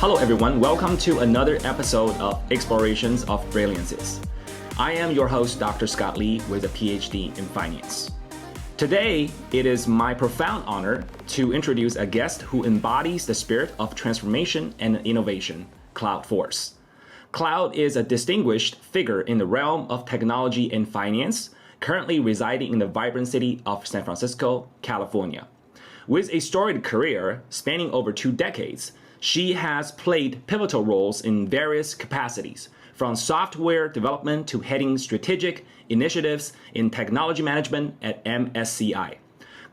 Hello everyone, welcome to another episode of Explorations of Brilliances. I am your host, Dr. Scott Lee, with a PhD in finance. Today, it is my profound honor to introduce a guest who embodies the spirit of transformation and innovation, Cloud Force. Cloud is a distinguished figure in the realm of technology and finance, currently residing in the vibrant city of San Francisco, California. With a storied career spanning over 2 decades, she has played pivotal roles in various capacities, from software development to heading strategic initiatives in technology management at MSCI.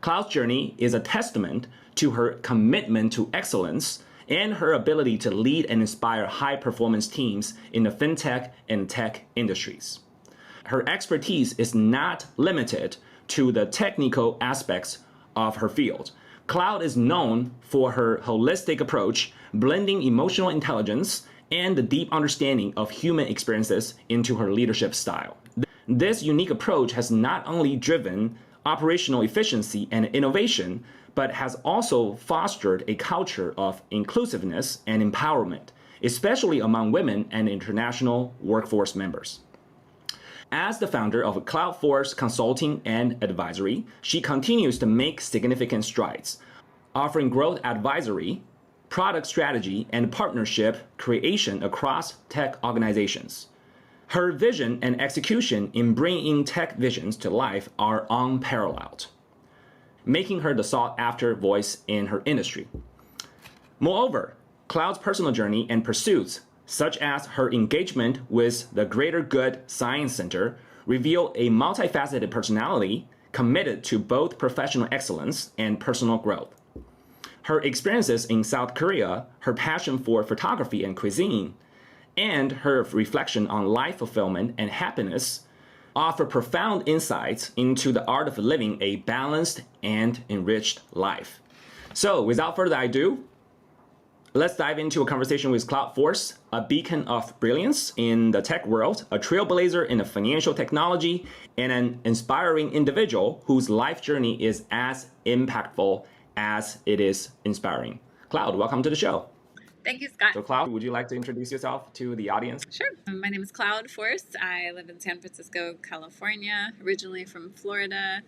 Cloud's journey is a testament to her commitment to excellence and her ability to lead and inspire high-performance teams in the fintech and tech industries. Her expertise is not limited to the technical aspects of her field. Cloud is known for her holistic approach, blending emotional intelligence and the deep understanding of human experiences into her leadership style. This unique approach has not only driven operational efficiency and innovation, but has also fostered a culture of inclusiveness and empowerment, especially among women and international workforce members. As the founder of Cloud Force Consulting and Advisory, she continues to make significant strides, offering growth advisory, product strategy, and partnership creation across tech organizations. Her vision and execution in bringing tech visions to life are unparalleled, making her the sought-after voice in her industry. Moreover, Cloud's personal journey and pursuits, such as her engagement with the Greater Good Science Center, reveal a multifaceted personality committed to both professional excellence and personal growth. Her experiences in South Korea, her passion for photography and cuisine, and her reflection on life fulfillment and happiness offer profound insights into the art of living a balanced and enriched life. So, without further ado, let's dive into a conversation with Cloud Force, a beacon of brilliance in the tech world, a trailblazer in the financial technology, and an inspiring individual whose life journey is as impactful as it is inspiring. Cloud, welcome to the show. Thank you, Scott. So Cloud, would you like to introduce yourself to the audience? Sure. My name is Cloud Force. I live in San Francisco, California, originally from Florida.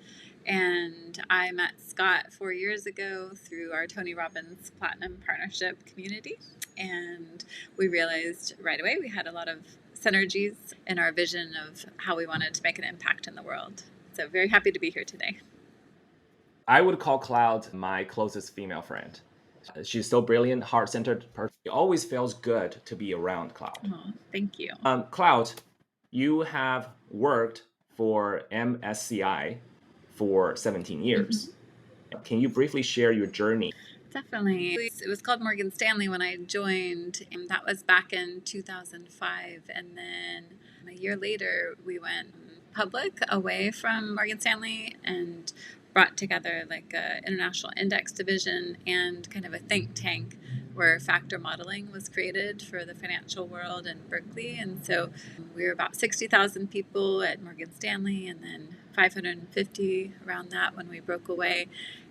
And I met Scott 4 years ago through our Tony Robbins Platinum Partnership community. And we realized right away we had a lot of synergies in our vision of how we wanted to make an impact in the world. So very happy to be here today. I would call Cloud my closest female friend. She's so brilliant, heart-centered person. It always feels good to be around Cloud. Oh, thank you. Cloud, you have worked for MSCI for 17 years. Mm-hmm. Can you briefly share your journey? Definitely. It was called Morgan Stanley when I joined, and that was back in 2005. And then a year later, we went public away from Morgan Stanley and brought together like an international index division and kind of a think tank where factor modeling was created for the financial world in Berkeley. And so we were about 60,000 people at Morgan Stanley and then 550 around that when we broke away.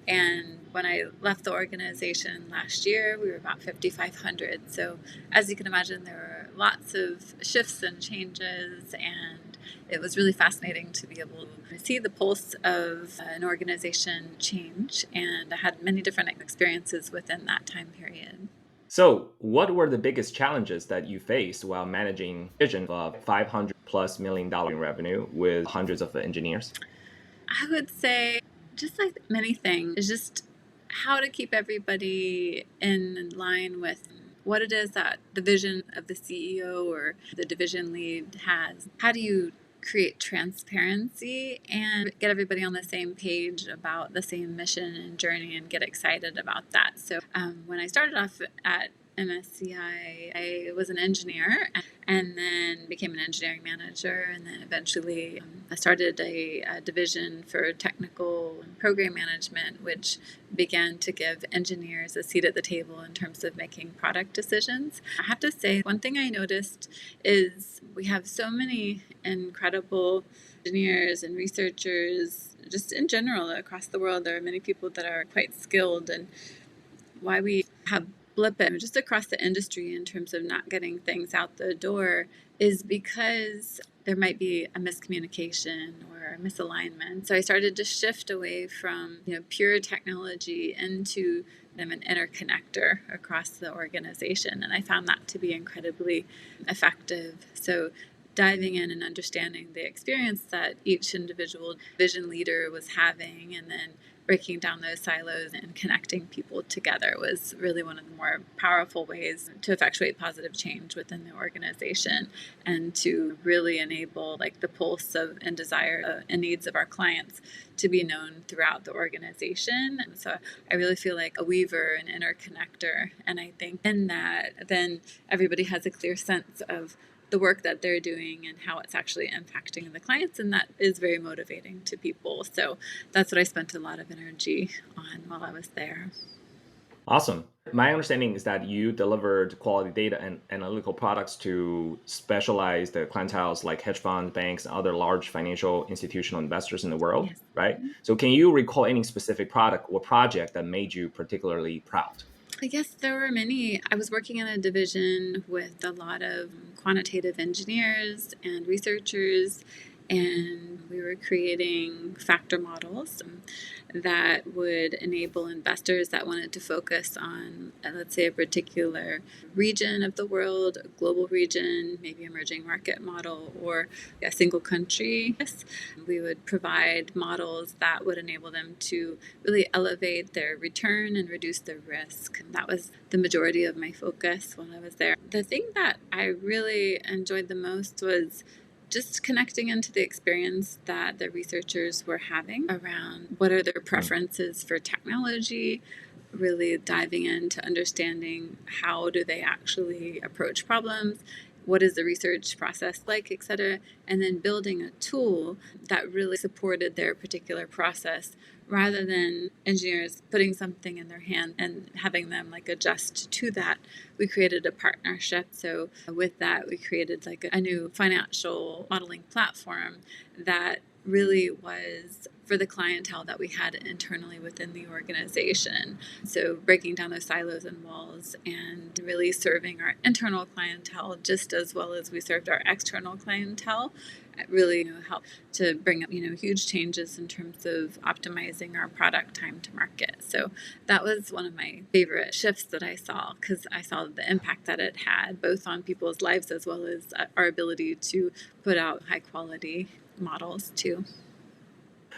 And when I left the organization last year, we were about 5,500. So as you can imagine, there were lots of shifts and changes, and it was really fascinating to be able to see the pulse of an organization change. And I had many different experiences within that time period. So what were the biggest challenges that you faced while managing a vision of $500+ million in revenue with hundreds of engineers? I would say, just like many things, is just how to keep everybody in line with what it is that the vision of the CEO or the division lead has. How do you create transparency and get everybody on the same page about the same mission and journey and get excited about that? So when I started off at MSCI, I was an engineer and then became an engineering manager, and then eventually I started a division for technical and program management, which began to give engineers a seat at the table in terms of making product decisions. I have to say, one thing I noticed is we have so many incredible engineers and researchers, just in general across the world. There are many people that are quite skilled, and why we have blip it just across the industry in terms of not getting things out the door is because there might be a miscommunication or a misalignment. So I started to shift away from pure technology into an interconnector across the organization, and I found that to be incredibly effective. So diving in and understanding the experience that each individual vision leader was having, and then breaking down those silos and connecting people together was really one of the more powerful ways to effectuate positive change within the organization and to really enable the pulse of and desire and needs of our clients to be known throughout the organization. And so I really feel like a weaver, an interconnector, and I think in that then everybody has a clear sense of the work that they're doing and how it's actually impacting the clients, and that is very motivating to people. So that's what I spent a lot of energy on while I was there. Awesome. My understanding is that you delivered quality data and analytical products to specialized clienteles like hedge funds, banks, and other large financial institutional investors in the world, Yes. right? So can you recall any specific product or project that made you particularly proud? I guess there were many. I was working in a division with a lot of quantitative engineers and researchers, and we were creating factor models that would enable investors that wanted to focus on, let's say, a particular region of the world, a global region, maybe emerging market model, or a single country. We would provide models that would enable them to really elevate their return and reduce their risk. That was the majority of my focus while I was there. The thing that I really enjoyed the most was just connecting into the experience that the researchers were having around what are their preferences for technology, really diving into understanding how do they actually approach problems, what is the research process like, et cetera, and then building a tool that really supported their particular process rather than engineers putting something in their hand and having them adjust to that. We created a partnership. So with that, we created a new financial modeling platform that really was for the clientele that we had internally within the organization. So breaking down those silos and walls and really serving our internal clientele just as well as we served our external clientele. It really helped to bring up huge changes in terms of optimizing our product time to market. So that was one of my favorite shifts that I saw, because I saw the impact that it had both on people's lives as well as our ability to put out high quality models too.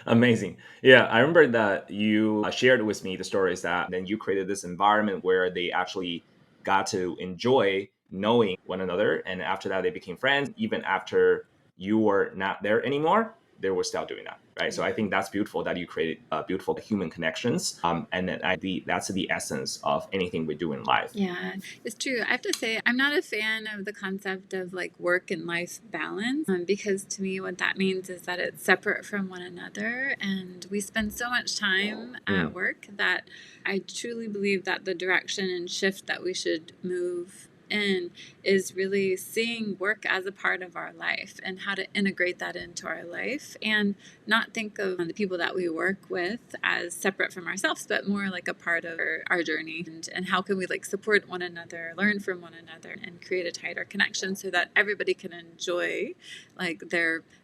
Amazing. Yeah, I remember that you shared with me the stories that then you created this environment where they actually got to enjoy knowing one another. And after that, they became friends. Even after you were not there anymore, they were still doing that. Right. So I think that's beautiful that you created beautiful human connections. And then that's the essence of anything we do in life. Yeah, it's true. I have to say, I'm not a fan of the concept of work and life balance, because to me, what that means is that it's separate from one another. And we spend so much time at work that I truly believe that the direction and shift that we should move in is really seeing work as a part of our life and how to integrate that into our life and not think of the people that we work with as separate from ourselves, but more like a part of our journey, and how can we support one another, learn from one another, and create a tighter connection so that everybody can enjoy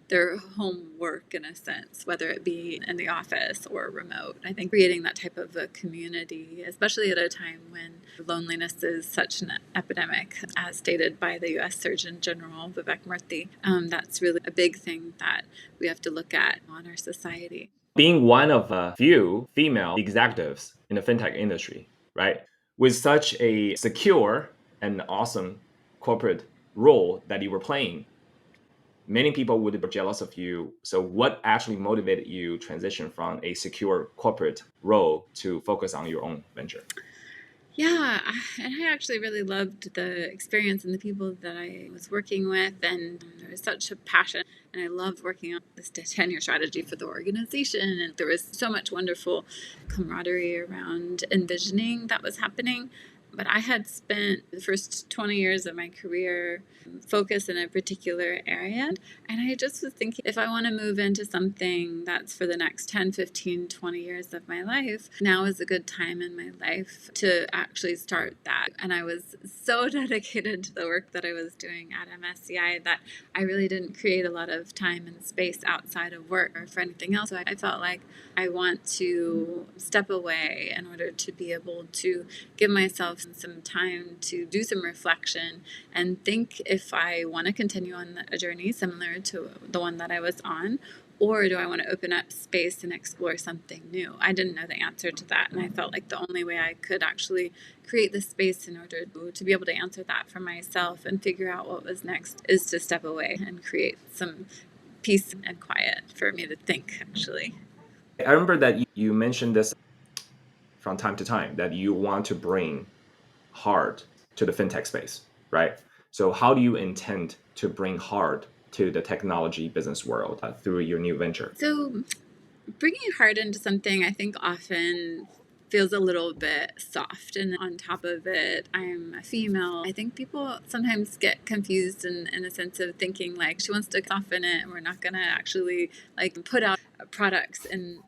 their homework in a sense, whether it be in the office or remote. I think creating that type of a community, especially at a time when loneliness is such an epidemic, as stated by the U.S. Surgeon General Vivek Murthy, that's really a big thing that we have to look at on our society. Being one of a few female executives in the fintech industry, right? With such a secure and awesome corporate role that you were playing, many people would be jealous of you. So what actually motivated you transition from a secure corporate role to focus on your own venture? Yeah, and I actually really loved the experience and the people that I was working with, and there was such a passion, and I loved working on this tenure strategy for the organization, and there was so much wonderful camaraderie around envisioning that was happening. But I had spent the first 20 years of my career focused in a particular area. And I just was thinking, if I want to move into something that's for the next 10, 15, 20 years of my life, now is a good time in my life to actually start that. And I was so dedicated to the work that I was doing at MSCI that I really didn't create a lot of time and space outside of work or for anything else. So I felt like I want to step away in order to be able to give myself some time to do some reflection and think if I want to continue on a journey similar to the one that I was on, or do I want to open up space and explore something new? I didn't know the answer to that, and I felt like the only way I could actually create the space in order to be able to answer that for myself and figure out what was next is to step away and create some peace and quiet for me to think, actually. I remember that you mentioned this from time to time, that you want to bring hard to the fintech space, right? So how do you intend to bring hard to the technology business world through your new venture? So bringing hard into something, I think, often feels a little bit soft. And on top of it, I'm a female. I think people sometimes get confused in the sense of thinking like she wants to soften it and we're not going to actually like put out products in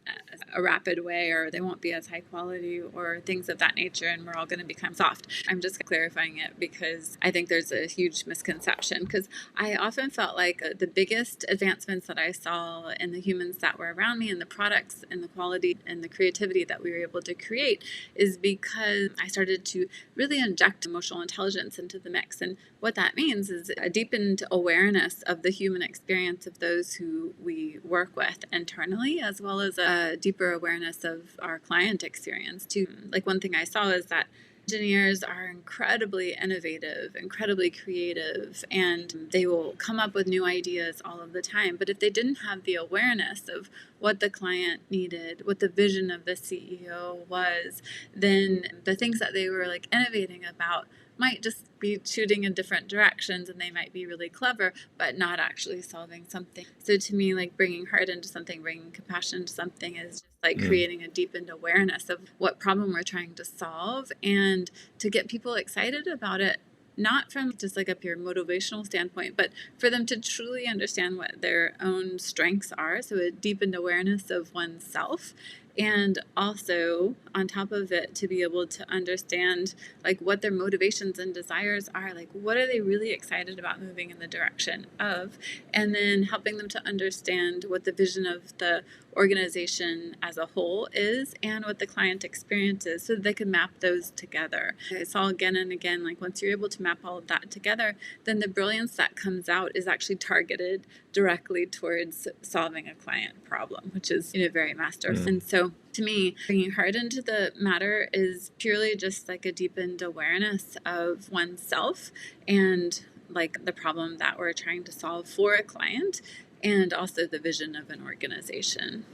a rapid way, or they won't be as high quality or things of that nature, and we're all going to become soft. I'm just clarifying it because I think there's a huge misconception, because I often felt like the biggest advancements that I saw in the humans that were around me and the products and the quality and the creativity that we were able to create is because I started to really inject emotional intelligence into the mix. And what that means is a deepened awareness of the human experience of those who we work with internally, as well as a deeper awareness of our client experience too. Like, one thing I saw is that engineers are incredibly innovative, incredibly creative, and they will come up with new ideas all of the time. But if they didn't have the awareness of what the client needed, what the vision of the CEO was, then the things that they were like innovating about might just be shooting in different directions, and they might be really clever, but not actually solving something. So to me, like, bringing heart into something, bringing compassion to something is just like creating a deepened awareness of what problem we're trying to solve, and to get people excited about it, not from just like a pure motivational standpoint, but for them to truly understand what their own strengths are. So a deepened awareness of oneself. And also, on top of it, to be able to understand like what their motivations and desires are, like what are they really excited about moving in the direction of, and then helping them to understand what the vision of the organization as a whole is and what the client experience is, so that they can map those together. I saw again and again, like, once you're able to map all of that together, then the brilliance that comes out is actually targeted directly towards solving a client problem, which is, very masterful. And so to me, bringing heart into the matter is purely just like a deepened awareness of oneself and like the problem that we're trying to solve for a client, and also the vision of an organization.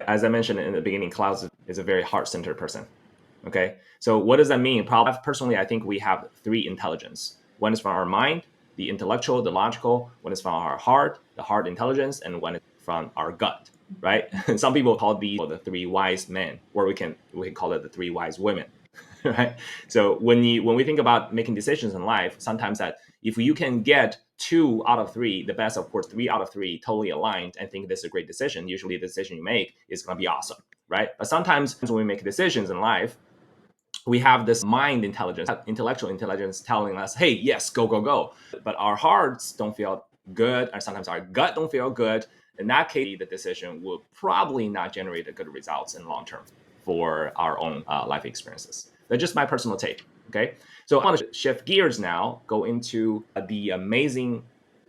As I mentioned in the beginning, Klaus is a very heart-centered person. Okay, so what does that mean? Probably personally, I think we have three intelligence. One is from our mind, the intellectual, the logical. One is from our heart, the heart intelligence, and one is from our gut. Right? Some people call these the three wise men, or we can call it the three wise women. Right? So when we think about making decisions in life, sometimes that if you can get 2 out of 3, the best, of course, 3 out of 3 totally aligned and think this is a great decision, usually the decision you make is going to be awesome, right? But sometimes when we make decisions in life, we have this mind intelligence, intellectual intelligence telling us, hey, yes, go, go, go. But our hearts don't feel good, or sometimes our gut don't feel good. In that case, the decision will probably not generate a good results in long term for our own life experiences. That's just my personal take. Okay, so I want to shift gears now, go into the amazing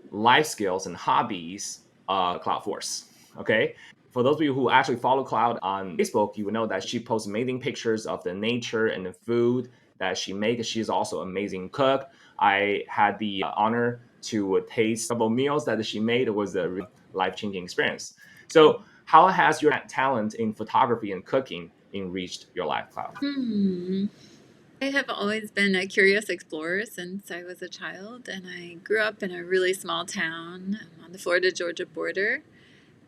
life skills and hobbies CloudForce. Okay, for those of you who actually follow Cloud on Facebook, you will know that she posts amazing pictures of the nature and the food that she makes. She's also an amazing cook. I had the honor to taste several meals that she made. It was a really life-changing experience. So how has your talent in photography and cooking enriched your life, Cloud? I have always been a curious explorer since I was a child, and I grew up in a really small town on the Florida-Georgia border.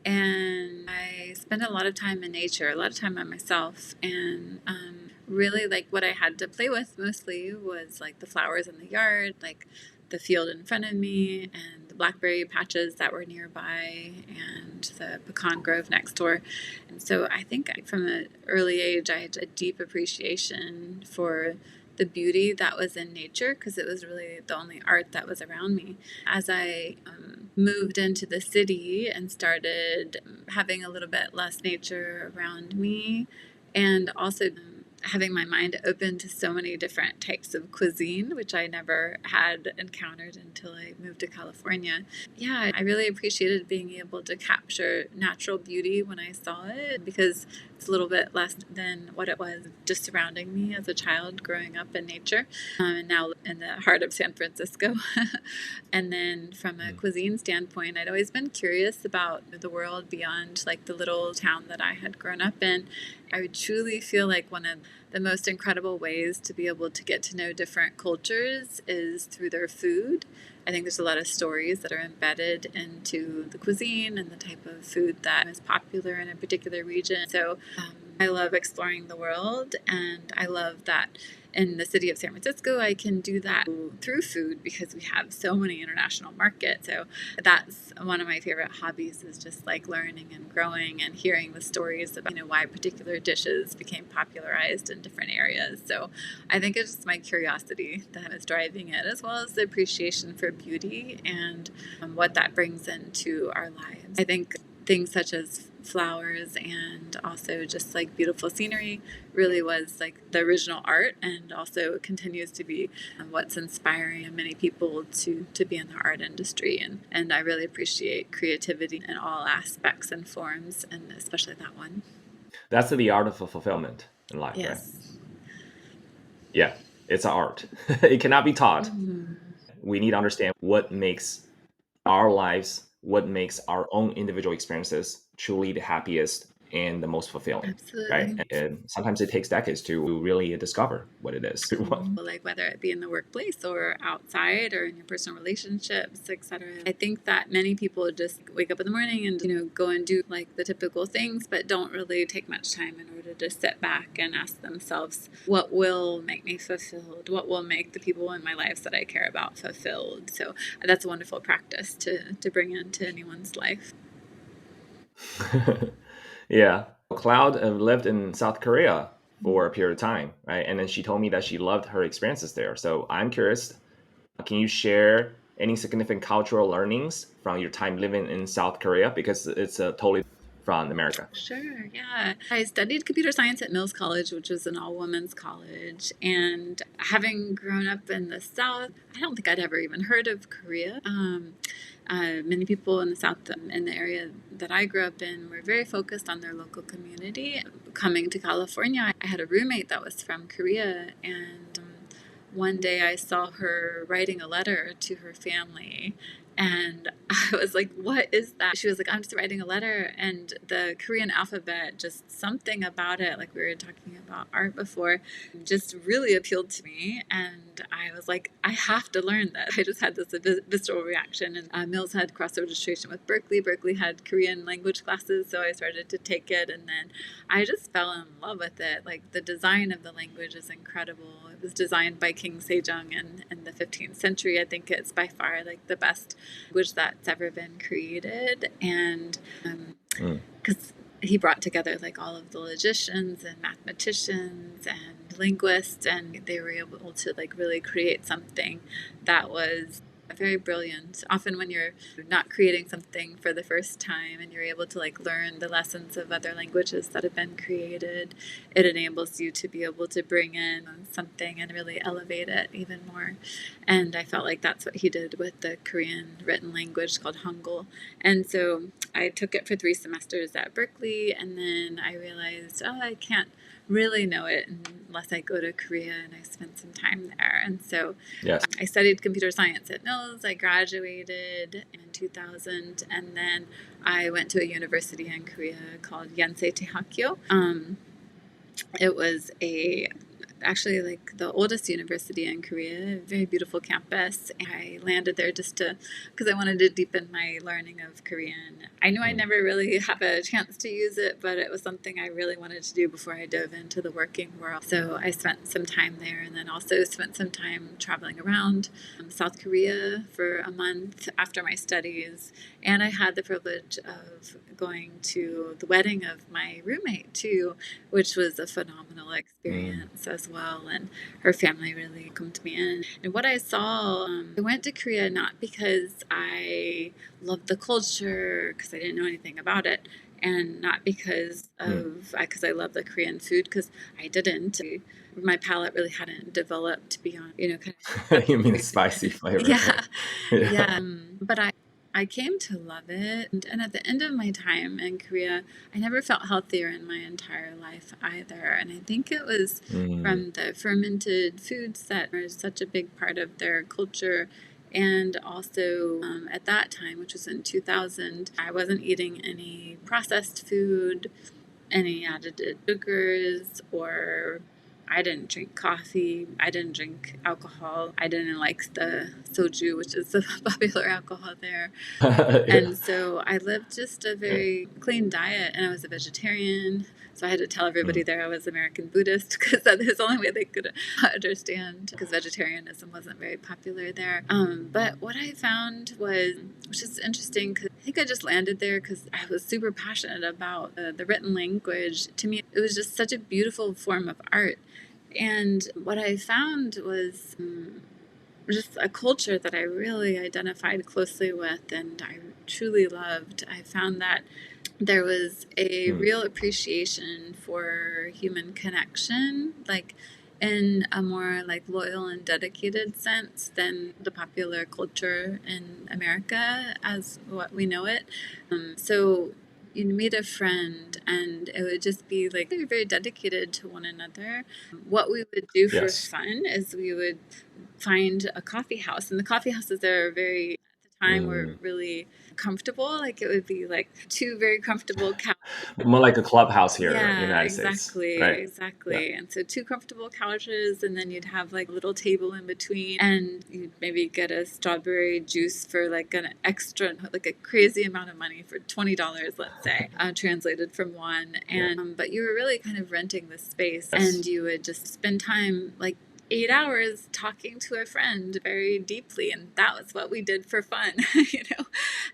And I spent a lot of time in nature, a lot of time by myself, and really like what I had to play with mostly was like the flowers in the yard, like the field in front of me and the blackberry patches that were nearby and the pecan grove next door. And so I think from an early age, I had a deep appreciation for the beauty that was in nature because it was really the only art that was around me. As I moved into the city and started having a little bit less nature around me, and also having my mind open to so many different types of cuisine, which I never had encountered until I moved to California. Yeah, I really appreciated being able to capture natural beauty when I saw it because it's a little bit less than what it was just surrounding me as a child growing up in nature, and now in the heart of San Francisco. And then from a cuisine standpoint, I'd always been curious about the world beyond like the little town that I had grown up in. I would truly feel like one of the most incredible ways to be able to get to know different cultures is through their food. I think there's a lot of stories that are embedded into the cuisine and the type of food that is popular in a particular region. So I love exploring the world, and I love that in the city of San Francisco, I can do that through food because we have so many international markets. So that's one of my favorite hobbies is just like learning and growing and hearing the stories about, why particular dishes became popularized in different areas. So I think it's just my curiosity that is driving it, as well as the appreciation for beauty and what that brings into our lives. I think things such as flowers and also just like beautiful scenery really was like the original art, and also continues to be what's inspiring many people to be in the art industry. And I really appreciate creativity in all aspects and forms, and especially that one. That's the art of fulfillment in life, right? Yes. Yeah, it's an art. It cannot be taught. Mhm. We need to understand what makes our lives, what makes our own individual experiences truly the happiest and the most fulfilling, right? Absolutely. And sometimes it takes decades to really discover what it is. Like whether it be in the workplace or outside or in your personal relationships, etc. I think that many people just wake up in the morning and go and do like the typical things, but don't really take much time in order to sit back and ask themselves, what will make me fulfilled? What will make the people in my lives that I care about fulfilled? So that's a wonderful practice to bring into anyone's life. Yeah. Cloud lived in South Korea for a period of time, right? And then she told me that she loved her experiences there. So I'm curious, can you share any significant cultural learnings from your time living in South Korea? Because it's totally from America. Sure, yeah. I studied computer science at Mills College, which was an all women's college. And having grown up in the South, I don't think I'd ever even heard of Korea. Many people in the South, in the area that I grew up in, were very focused on their local community. Coming to California, I had a roommate that was from Korea, and one day I saw her writing a letter to her family, and I was like, what is that? She was like, I'm just writing a letter. And the Korean alphabet, just something about it, like we were talking about art before, just really appealed to me. And I was like, I have to learn this. I just had this visceral reaction. And Mills had cross registration with Berkeley. Berkeley had Korean language classes. So I started to take it. And then I just fell in love with it. Like the design of the language is incredible. It was designed by King Sejong in the 15th century. I think it's by far like the best language that's ever been created. And because he brought together like all of the logicians and mathematicians and linguists, and they were able to like really create something that was very brilliant. Often when you're not creating something for the first time and you're able to like learn the lessons of other languages that have been created, it enables you to be able to bring in something and really elevate it even more. And I felt like that's what he did with the Korean written language called Hangul. And so I took it for 3 semesters at Berkeley, and then I realized, I can't really know it unless I go to Korea and I spend some time there. And so Yes. I studied computer science at Mills. I graduated in 2000, and then I went to a university in Korea called Yonsei Tehakyo. It was a actually like the oldest university in Korea, a very beautiful campus. I landed there just because I wanted to deepen my learning of Korean. I knew I'd never really have a chance to use it, but it was something I really wanted to do before I dove into the working world. So I spent some time there, and then also spent some time traveling around South Korea for a month after my studies. And I had the privilege of going to the wedding of my roommate too, which was a phenomenal experience as well. And her family really welcomed me in. And what I saw, I went to Korea not because I loved the culture, because I didn't know anything about it, and not because I love the Korean food, because I didn't. My palate really hadn't developed beyond, kind of You mean crazy. spicy flavor, Yeah, right? Yeah. yeah. But I came to love it. And at the end of my time in Korea, I never felt healthier in my entire life either. And I think it was from the fermented foods that are such a big part of their culture. And also at that time, which was in 2000, I wasn't eating any processed food, any added sugars, or I didn't drink coffee. I didn't drink alcohol. I didn't like the soju, which is the popular alcohol there. Yeah. And so I lived just a very clean diet, and I was a vegetarian. So I had to tell everybody there I was American Buddhist, because that was the only way they could understand, because vegetarianism wasn't very popular there. But what I found was, which is interesting, because I think I just landed there because I was super passionate about the written language. To me, it was just such a beautiful form of art. And what I found was just a culture that I really identified closely with and I truly loved. I found that there was a real appreciation for human connection, like in a more like loyal and dedicated sense than the popular culture in America as what we know it. So you'd meet a friend and it would just be like they were very dedicated to one another. What we would do for Yes. fun is we would find a coffee house, and the coffee houses there are very, at the time, were really comfortable. Like it would be like two very comfortable couches. More like a clubhouse here in the Yeah, United States, right? Yeah. exactly. And so two comfortable couches, and then you'd have like a little table in between, and you'd maybe get a strawberry juice for like an extra, like a crazy amount of money for $20, let's say, translated from one. Yeah. And but you were really kind of renting the space, Yes. and you would just spend time like 8 hours talking to a friend very deeply, and that was what we did for fun.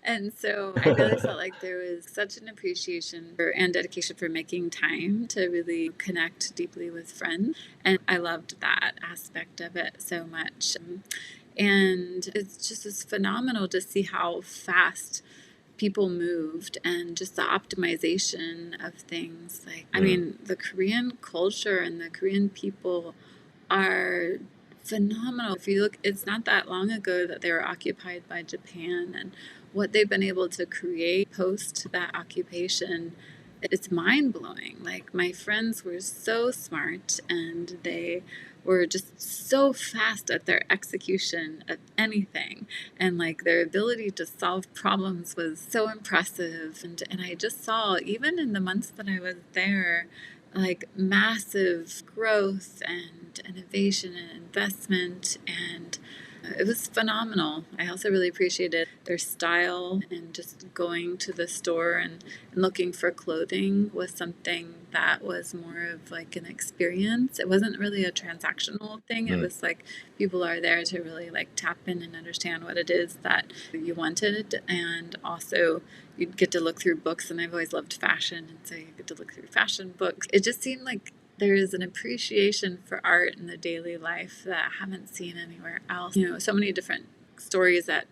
And so I really felt like there was such an appreciation and dedication for making time to really connect deeply with friends, and I loved that aspect of it so much. And it's just phenomenal to see how fast people moved, and just the optimization of things. Like, I mean, the Korean culture and the Korean people are phenomenal. If you look, it's not that long ago that they were occupied by Japan, and what they've been able to create post that occupation, it's mind blowing. Like, my friends were so smart, and they were just so fast at their execution of anything, and like their ability to solve problems was so impressive. And I just saw, even in the months that I was there, like massive growth and innovation and investment, and it was phenomenal. I also really appreciated their style, and just going to the store and looking for clothing was something that was more of like an experience. It wasn't really a transactional thing. It was like people are there to really like tap in and understand what it is that you wanted, and also you'd get to look through books, and I've always loved fashion, and so you get to look through fashion books. It just seemed like there is an appreciation for art in the daily life that I haven't seen anywhere else. So many different stories that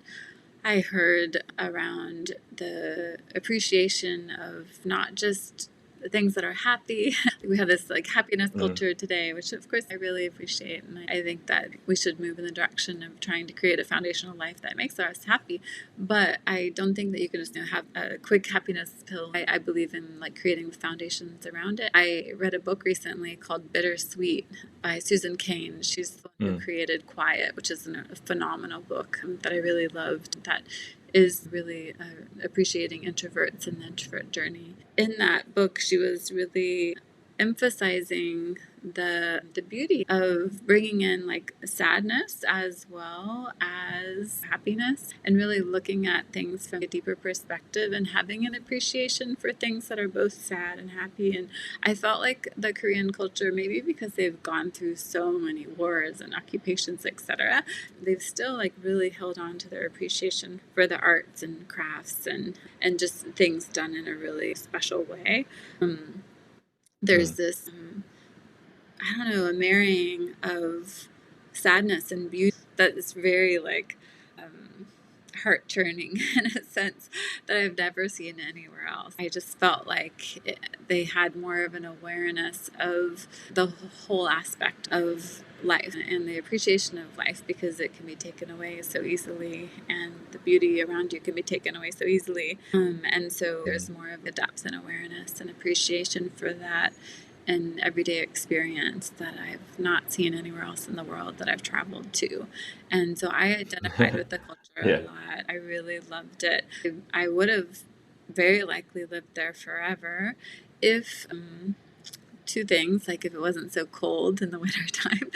I heard around the appreciation of not just the things that are happy. We have this like happiness culture today, which of course I really appreciate. And I think that we should move in the direction of trying to create a foundational life that makes us happy. But I don't think that you can just have a quick happiness pill. I believe in like creating the foundations around it. I read a book recently called Bittersweet by Susan Cain. She's the one who created Quiet, which is a phenomenal book that I really loved. That is really appreciating introverts and the introvert journey. In that book, she was really emphasizing the beauty of bringing in like sadness as well as happiness, and really looking at things from a deeper perspective and having an appreciation for things that are both sad and happy. And I felt like the Korean culture, maybe because they've gone through so many wars and occupations, etc., they've still like really held on to their appreciation for the arts and crafts and just things done in a really special way. There's this I don't know, a marrying of sadness and beauty that is very like heart churning in a sense that I've never seen anywhere else. I just felt like they had more of an awareness of the whole aspect of life and the appreciation of life, because it can be taken away so easily, and the beauty around you can be taken away so easily. And so there's more of a depth and awareness and appreciation for that, an everyday experience that I've not seen anywhere else in the world that I've traveled to. And so I identified with the culture a lot. I really loved it. I would have very likely lived there forever if two things, like if it wasn't so cold in the winter time.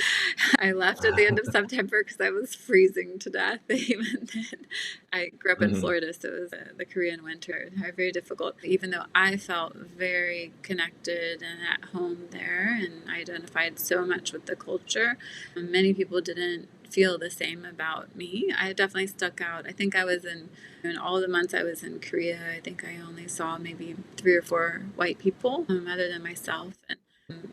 I left at the end of September because I was freezing to death. Even then, I grew up in Florida, so it was the Korean winter, very difficult. Even though I felt very connected and at home there and identified so much with the culture, many people didn't feel the same about me. I definitely stuck out. I think I was in all the months I was in Korea, I think I only saw maybe 3 or 4 white people other than myself.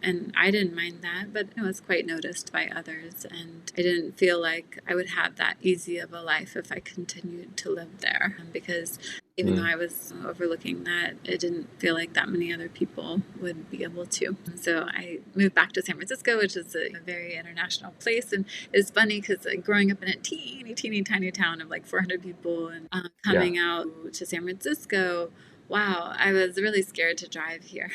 And I didn't mind that, but it was quite noticed by others. And I didn't feel like I would have that easy of a life if I continued to live there, because even though I was overlooking that, it didn't feel like that many other people would be able to. And so I moved back to San Francisco, which is a very international place. And it's funny because growing up in a teeny tiny town of like 400 people and coming out to San Francisco, wow, I was really scared to drive here.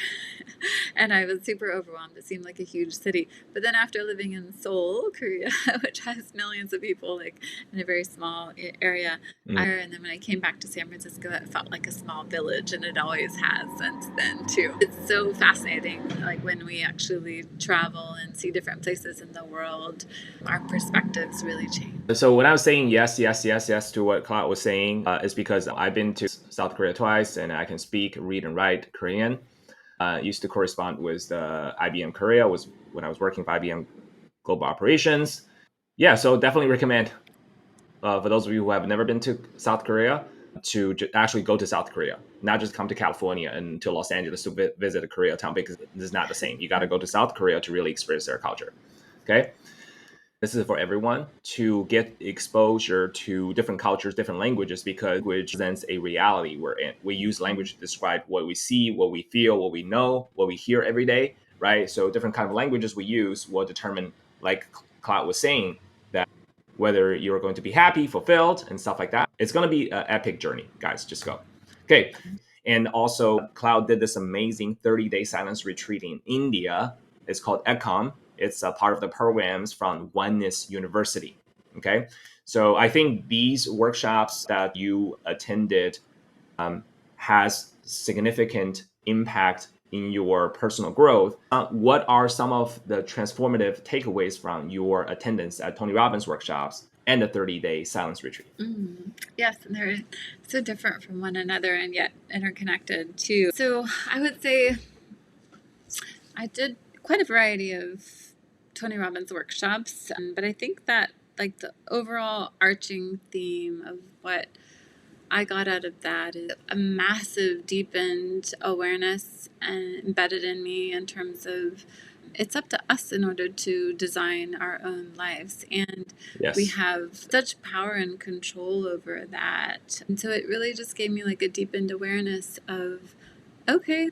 And I was super overwhelmed. It seemed like a huge city. But then after living in Seoul, Korea, which has millions of people, like in a very small area, and then when I came back to San Francisco, it felt like a small village, and it always has since then too. It's so fascinating, like when we actually travel and see different places in the world, our perspectives really change. So when I was saying yes to what Cloud was saying, is because I've been to South Korea twice, and I can speak, read, and write Korean. Used to correspond with the IBM Korea, was when I was working for IBM Global Operations. Yeah, so definitely recommend for those of you who have never been to South Korea to actually go to South Korea, not just come to California and to Los Angeles to visit a Koreatown, because this is not the same. You got to go to South Korea to really experience their culture. Okay. This is for everyone to get exposure to different cultures, different languages, because language presents a reality we're in. We use language to describe what we see, what we feel, what we know, what we hear every day, right? So different kind of languages we use will determine, like Cloud was saying, that whether you're going to be happy, fulfilled, and stuff like that. It's going to be an epic journey, guys. Just go. Okay. And also, Cloud did this amazing 30-day silence retreat in India. It's called ECOM. It's a part of the programs from Oneness University. Okay. So I think these workshops that you attended has significant impact in your personal growth. What are some of the transformative takeaways from your attendance at Tony Robbins workshops and the 30-day silence retreat? Yes, and they're so different from one another and yet interconnected too. So I would say I did quite a variety of Tony Robbins workshops, but I think that like the overall arching theme of what I got out of that is a massive deepened awareness and embedded in me in terms of it's up to us in order to design our own lives. And we have such power and control over that. And so it really just gave me like a deepened awareness of, okay,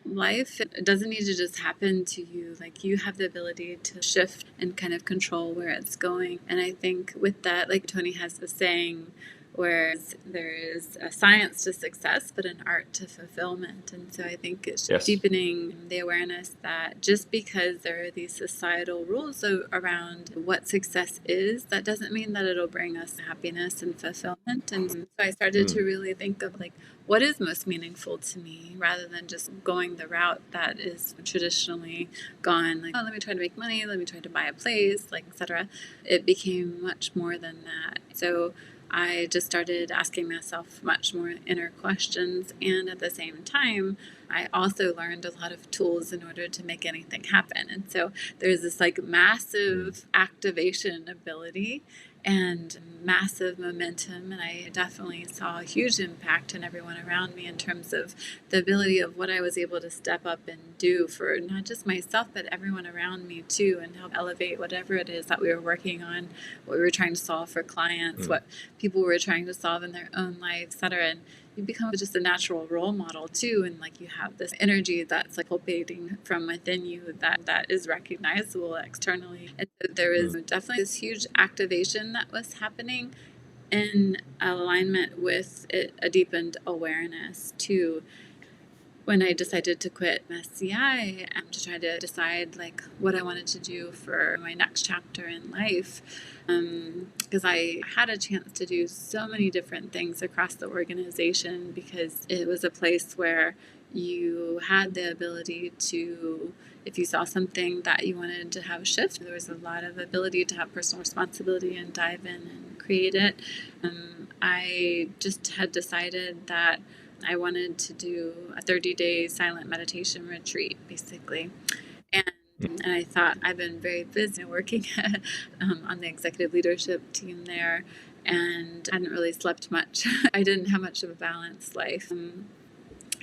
life doesn't need to just happen to you. Like you have the ability to shift and kind of control where it's going. And I think with that, like Tony has the saying, whereas there is a science to success, but an art to fulfillment. And so I think it's Yes. deepening the awareness that just because there are these societal rules around what success is, that doesn't mean that it'll bring us happiness and fulfillment. And so I started to really think of like, what is most meaningful to me, rather than just going the route that is traditionally gone, like, oh, let me try to make money, let me try to buy a place, like, etc. It became much more than that. So I just started asking myself much more inner questions, and at the same time I also learned a lot of tools in order to make anything happen. And so there's this like massive activation ability and massive momentum, and I definitely saw a huge impact in everyone around me in terms of the ability of what I was able to step up and do for not just myself but everyone around me too, and help elevate whatever it is that we were working on, what we were trying to solve for clients, what people were trying to solve in their own life, etc. And you become just a natural role model too, and like you have this energy that's like pulsating from within you that is recognizable externally. And so there was definitely this huge activation that was happening in alignment with a deepened awareness too. When I decided to quit MSCI to try to decide like what I wanted to do for my next chapter in life, because I had a chance to do so many different things across the organization, because it was a place where you had the ability to, if you saw something that you wanted to have a shift, there was a lot of ability to have personal responsibility and dive in and create it. I just had decided that I wanted to do a 30-day silent meditation retreat, basically. And I thought, I've been very busy working on the executive leadership team there, and I hadn't really slept much. I didn't have much of a balanced life.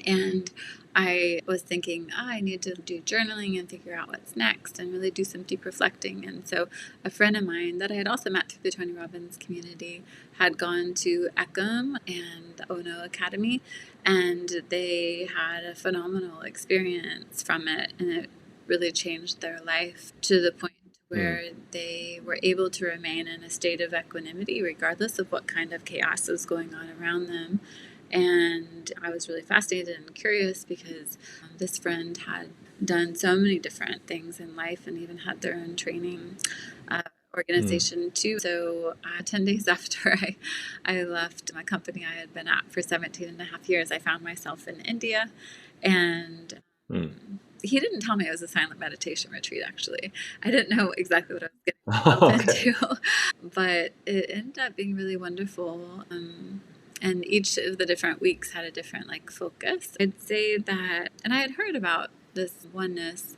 And I was thinking, I need to do journaling and figure out what's next and really do some deep reflecting. And so a friend of mine that I had also met through the Tony Robbins community had gone to Eckham and the Ono Academy, and they had a phenomenal experience from it, and it really changed their life to the point where they were able to remain in a state of equanimity regardless of what kind of chaos was going on around them. And I was really fascinated and curious because this friend had done so many different things in life and even had their own training organization too. So 10 days after I left my company I had been at for 17 and a half years, I found myself in India. And he didn't tell me it was a silent meditation retreat, actually. I didn't know exactly what I was getting myself into. But it ended up being really wonderful. And each of the different weeks had a different like focus. I'd say that, and I had heard about this oneness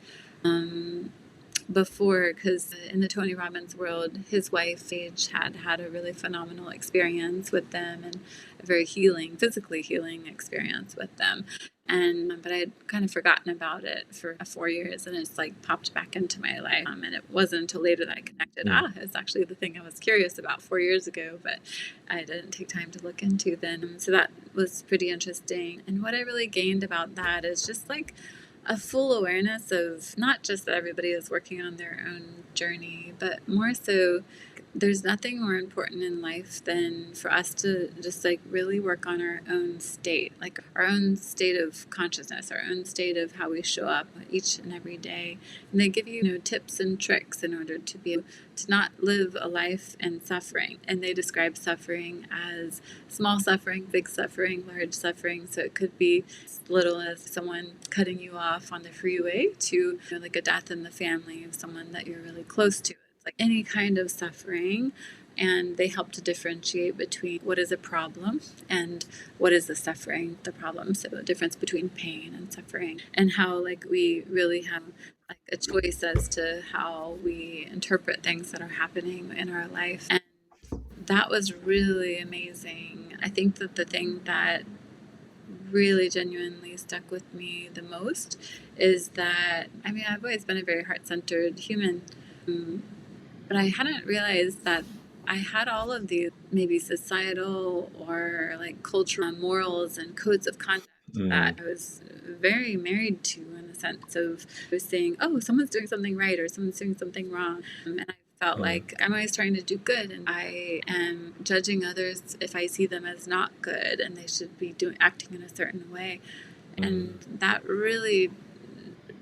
before, because in the Tony Robbins world, his wife Paige had a really phenomenal experience with them, and a very healing, physically healing experience with them. And but I had kind of forgotten about it for 4 years, and it's like popped back into my life. And it wasn't until later that I connected. It's actually the thing I was curious about 4 years ago, but I didn't take time to look into then. So that was pretty interesting. And what I really gained about that is just like a full awareness of not just that everybody is working on their own journey, but more so there's nothing more important in life than for us to just like really work on our own state, like our own state of consciousness, our own state of how we show up each and every day. And they give you, tips and tricks in order to be able to not live a life in suffering. And they describe suffering as small suffering, big suffering, large suffering. So it could be as little as someone cutting you off on the freeway to like a death in the family of someone that you're really close to. Like any kind of suffering, and they help to differentiate between what is a problem and what is the suffering, the problem. So the difference between pain and suffering, and how like we really have like a choice as to how we interpret things that are happening in our life. And that was really amazing. I think that the thing that really genuinely stuck with me the most is that, I've always been a very heart-centered human, but I hadn't realized that I had all of these maybe societal or like cultural morals and codes of conduct that I was very married to, in the sense of I was saying, oh, someone's doing something right or someone's doing something wrong. And I've felt like I'm always trying to do good, and I am judging others if I see them as not good and they should be acting in a certain way. And that really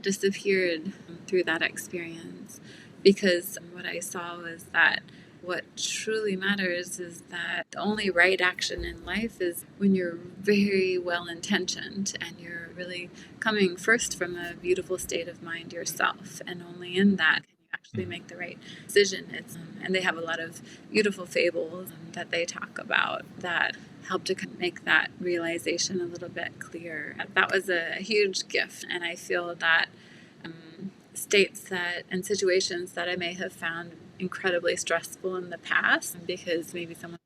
disappeared through that experience, because what I saw was that what truly matters is that the only right action in life is when you're very well intentioned and you're really coming first from a beautiful state of mind yourself, and only in that can you actually make the right decision. And they have a lot of beautiful fables that they talk about that help to make that realization a little bit clearer. That was a huge gift, and I feel that states that and situations that I may have found incredibly stressful in the past because maybe someone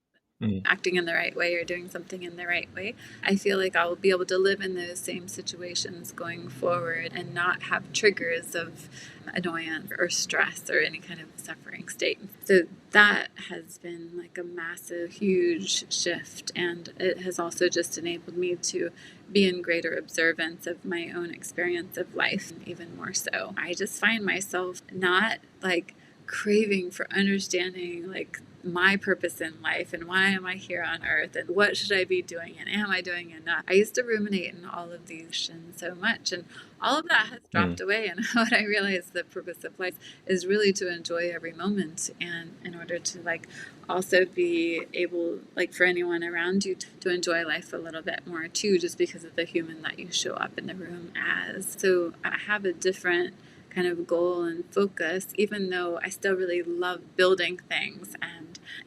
acting in the right way or doing something in the right way, I feel like I will be able to live in those same situations going forward and not have triggers of annoyance or stress or any kind of suffering state. So that has been like a massive, huge shift, and it has also just enabled me to be in greater observance of my own experience of life, even more so. I just find myself not like craving for understanding like my purpose in life and why am I here on earth and what should I be doing and am I doing enough. I used to ruminate in all of these questions so much, and all of that has dropped away. And what I realized the purpose of life is really to enjoy every moment, and in order to like also be able, like for anyone around you, to enjoy life a little bit more too, just because of the human that you show up in the room as. So I have a different kind of goal and focus, even though I still really love building things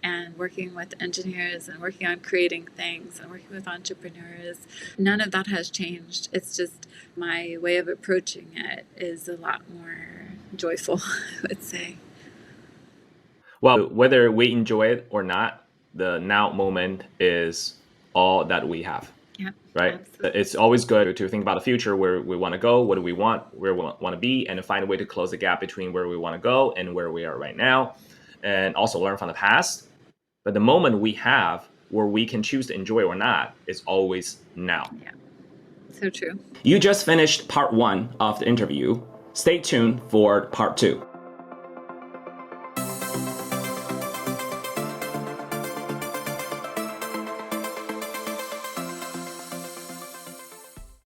and working with engineers and working on creating things and working with entrepreneurs. None of that has changed. It's just my way of approaching it is a lot more joyful, I would say. Well, whether we enjoy it or not, the now moment is all that we have. Yeah, right? absolutely. It's always good to think about the future, where we want to go, what do we want, where we want to be, and to find a way to close the gap between where we want to go and where we are right now, and also learn from the past. But the moment we have where we can choose to enjoy or not is always now. Yeah, so true. You just finished part 1 of the interview. Stay tuned for part 2.